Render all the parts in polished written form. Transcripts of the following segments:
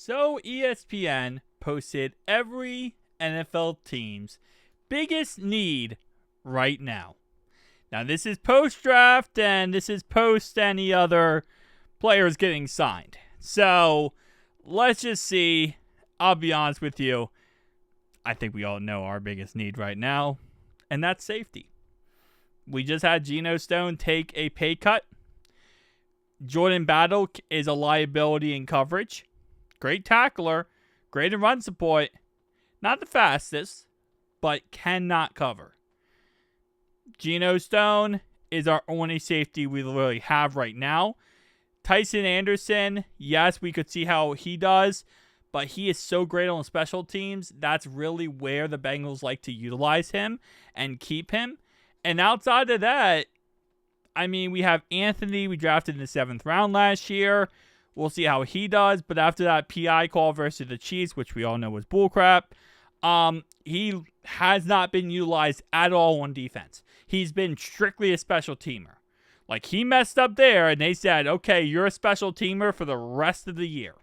So ESPN posted every NFL team's biggest need right now. Now this is post-draft and this is post any other players getting signed. So let's just see. I'll be honest with you. I think we all know our biggest need right now, and that's safety. We just had Geno Stone take a pay cut. Jordan Battle is a liability in coverage. Great tackler, great in run support. Not the fastest, but cannot cover. Geno Stone is our only safety we really have right now. Tyson Anderson, yes, we could see how he does, but he is so great on special teams. That's really where the Bengals like to utilize him and keep him. And outside of that, I mean, we have Anthony. We drafted in the 7th round last year. We'll see how he does. But after that PI call versus the Chiefs, which we all know was bullcrap, he has not been utilized at all on defense. He's been strictly a special teamer. Like, he messed up there, and they said, okay, you're a special teamer for the rest of the year.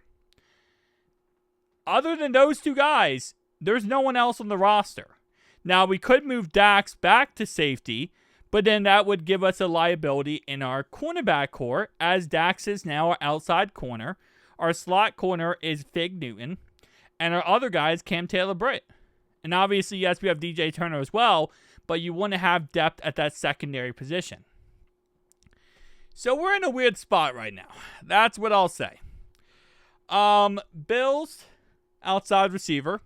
Other than those two guys, there's no one else on the roster. Now, we could move Dax back to safety, but then that would give us a liability in our cornerback core, as Dax is now our outside corner. Our slot corner is Fig Newton, and our other guy is Cam Taylor-Britt. And obviously, yes, we have DJ Turner as well, but you want to have depth at that secondary position. So we're in a weird spot right now. That's what I'll say. Bills, outside receiver.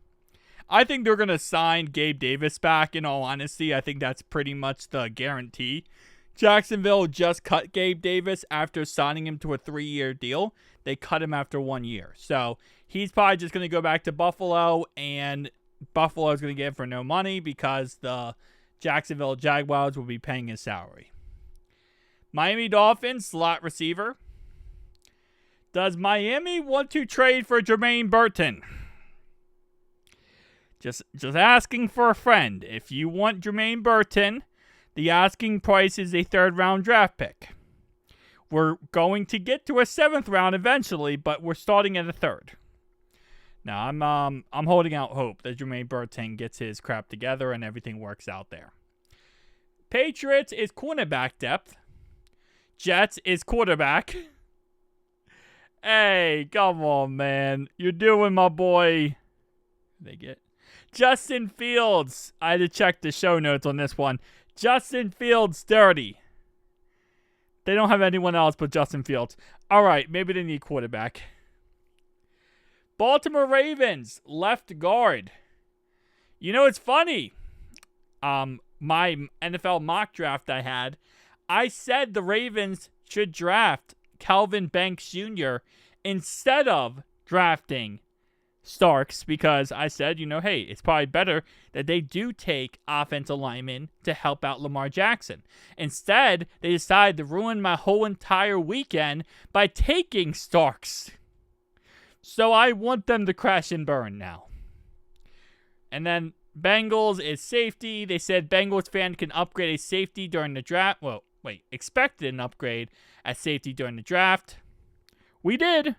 I think they're going to sign Gabe Davis back, in all honesty. I think that's pretty much the guarantee. Jacksonville just cut Gabe Davis after signing him to a 3-year deal. They cut him after 1 year. So he's probably just going to go back to Buffalo, and Buffalo is going to get him for no money because the Jacksonville Jaguars will be paying his salary. Miami Dolphins, slot receiver. Does Miami want to trade for Jermaine Burton? Just asking for a friend. If you want Jermaine Burton, the asking price is a 3rd-round draft pick. We're going to get to a 7th round eventually, but we're starting at a 3rd. Now, I'm holding out hope that Jermaine Burton gets his crap together and everything works out there. Patriots is cornerback depth. Jets is quarterback. Hey, come on, man. You're doing my boy. They get Justin Fields. I had to check the show notes on this one. Justin Fields dirty. They don't have anyone else but Justin Fields. All right, maybe they need quarterback. Baltimore Ravens, left guard. You know, it's funny. My NFL mock draft I had, I said the Ravens should draft Calvin Banks Jr. instead of drafting Starks, because I said, hey, it's probably better that they do take offensive linemen to help out Lamar Jackson. Instead, they decided to ruin my whole entire weekend by taking Starks. So I want them to crash and burn now. And then Bengals is safety. They said Bengals fan can upgrade a safety during the draft. Well, expected an upgrade at safety during the draft. We did.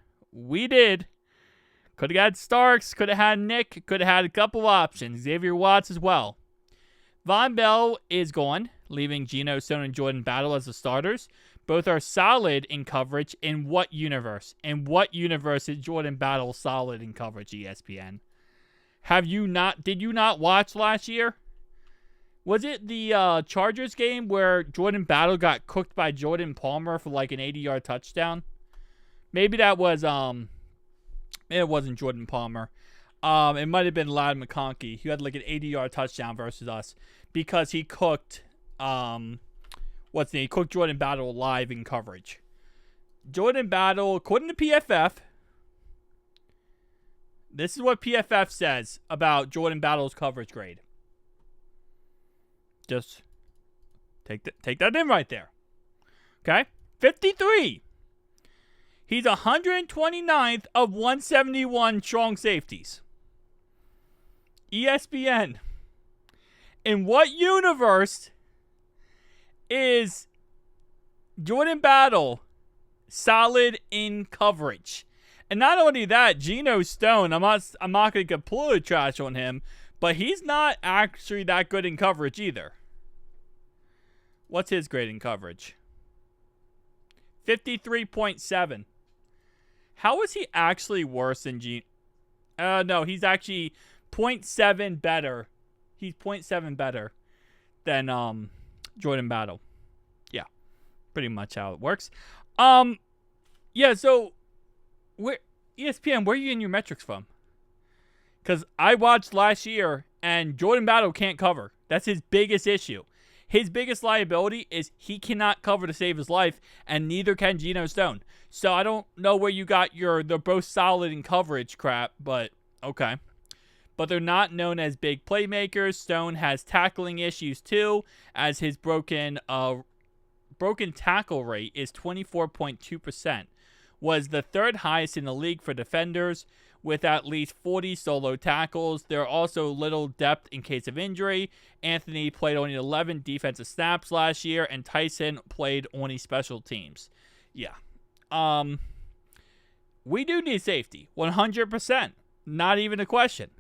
Could have had Starks, could have had Nick, could have had a couple options. Xavier Watts as well. Von Bell is gone, leaving Geno Stone and Jordan Battle as the starters. Both are solid in coverage. In what universe? In what universe is Jordan Battle solid in coverage, ESPN? Did you not watch last year? Was it the Chargers game where Jordan Battle got cooked by Jordan Palmer for like an 80-yard touchdown? Maybe that was, it wasn't Jordan Palmer. It might have been Ladd McConkey. He had like an 80-yard touchdown versus us because he cooked, he cooked Jordan Battle live in coverage. Jordan Battle, according to PFF, this is what PFF says about Jordan Battle's coverage grade. Just take that in right there. Okay? 53. He's 129th of 171 strong safeties. ESPN. In what universe is Jordan Battle solid in coverage? And not only that, Geno Stone, I'm not going to completely trash on him, but he's not actually that good in coverage either. What's his grade in coverage? 53.7. How is he actually worse than no, he's actually 0.7 better. He's 0.7 better than Jordan Battle. Yeah, pretty much how it works. Yeah, so ESPN, where are you getting your metrics from? Because I watched last year, and Jordan Battle can't cover. That's his biggest issue. His biggest liability is he cannot cover to save his life, and neither can Geno Stone. So I don't know where you got they're both solid in coverage crap, but okay. But they're not known as big playmakers. Stone has tackling issues too, as his broken tackle rate is 24.2%. Was the third highest in the league for defenders, with at least 40 solo tackles. There are also little depth in case of injury. Anthony played only 11 defensive snaps last year, and Tyson played only special teams. Yeah. We do need safety. 100%. Not even a question.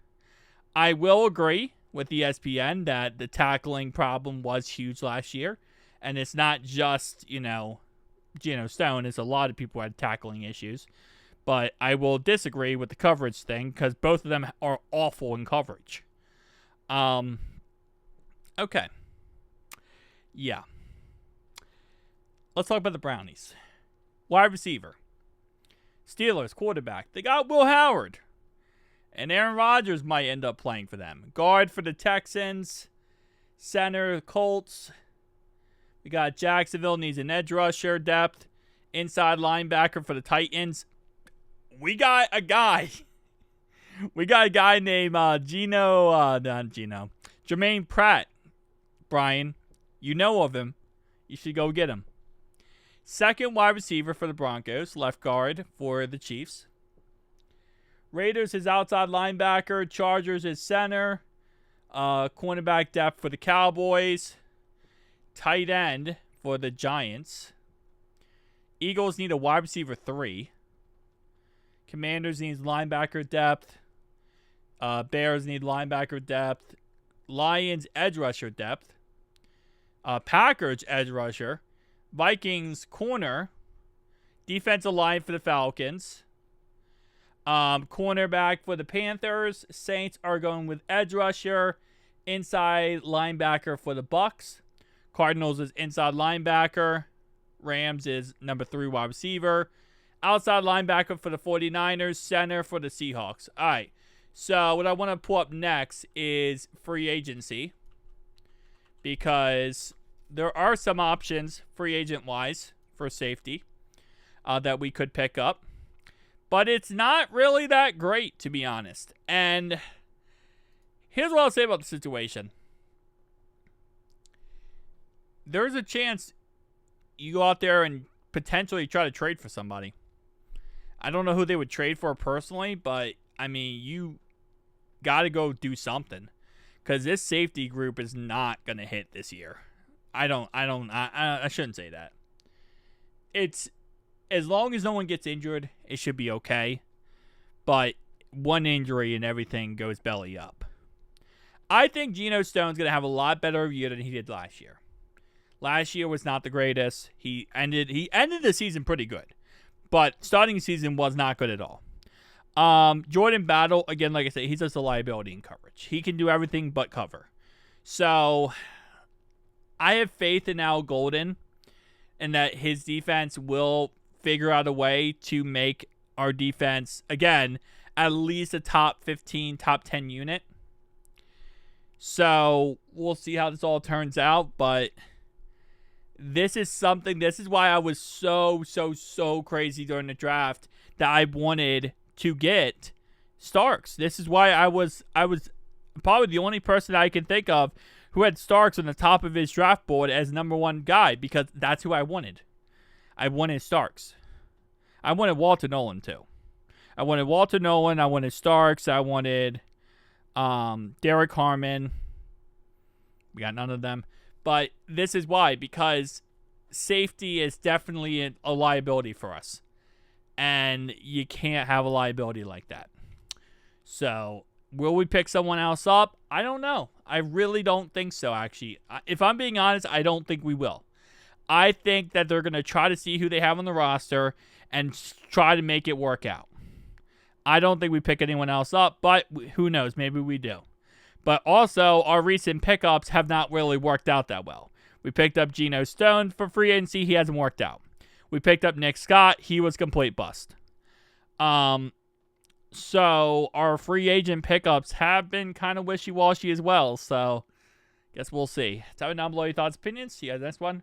I will agree with the ESPN that the tackling problem was huge last year. And it's not just, Geno Stone. It's a lot of people who had tackling issues. But I will disagree with the coverage thing because both of them are awful in coverage. Okay. Yeah. Let's talk about the Brownies. Wide receiver. Steelers quarterback. They got Will Howard. And Aaron Rodgers might end up playing for them. Guard for the Texans. Center, Colts. We got Jacksonville needs an edge rusher depth. Inside linebacker for the Titans. We got a guy. We got a guy named Jermaine Pratt. Brian, you know of him. You should go get him. Second wide receiver for the Broncos. Left guard for the Chiefs. Raiders is outside linebacker. Chargers is center. Cornerback depth for the Cowboys. Tight end for the Giants. Eagles need a wide receiver 3. Commanders needs linebacker depth. Bears need linebacker depth. Lions edge rusher depth. Packers edge rusher. Vikings corner. Defensive line for the Falcons. Cornerback for the Panthers. Saints are going with edge rusher. Inside linebacker for the Bucks. Cardinals is inside linebacker. Rams is number 3 wide receiver. Outside linebacker for the 49ers. Center for the Seahawks. All right. So what I want to pull up next is free agency. Because there are some options free agent-wise for safety that we could pick up. But it's not really that great, to be honest. And here's what I'll say about the situation. There's a chance you go out there and potentially try to trade for somebody. I don't know who they would trade for personally, but, I mean, you got to go do something. Because this safety group is not going to hit this year. I shouldn't say that. It's, as long as no one gets injured, it should be okay. But one injury and everything goes belly up. I think Geno Stone's going to have a lot better year than he did last year. Last year was not the greatest. He ended the season pretty good. But starting season was not good at all. Jordan Battle, again, like I said, he's just a liability in coverage. He can do everything but cover. So I have faith in Al Golden and that his defense will figure out a way to make our defense, again, at least a top 15, top 10 unit. So we'll see how this all turns out, but this is why I was so crazy during the draft that I wanted to get Starks. This is why I was probably the only person that I can think of who had Starks on the top of his draft board as number 1 guy, because that's who I wanted. I wanted Starks. I wanted Walter Nolan too. I wanted Starks, I wanted Derek Harmon. We got none of them. But this is why, because safety is definitely a liability for us. and you can't have a liability like that. So, will we pick someone else up? I don't know. I really don't think so, actually. If I'm being honest, I don't think we will. I think that they're going to try to see who they have on the roster and try to make it work out. I don't think we pick anyone else up, but who knows? Maybe we do. But also, our recent pickups have not really worked out that well. We picked up Geno Stone for free agency. He hasn't worked out. We picked up Nick Scott. He was complete bust. So our free agent pickups have been kind of wishy-washy as well. So guess we'll see. Tell me down below your thoughts, opinions. See you guys next one.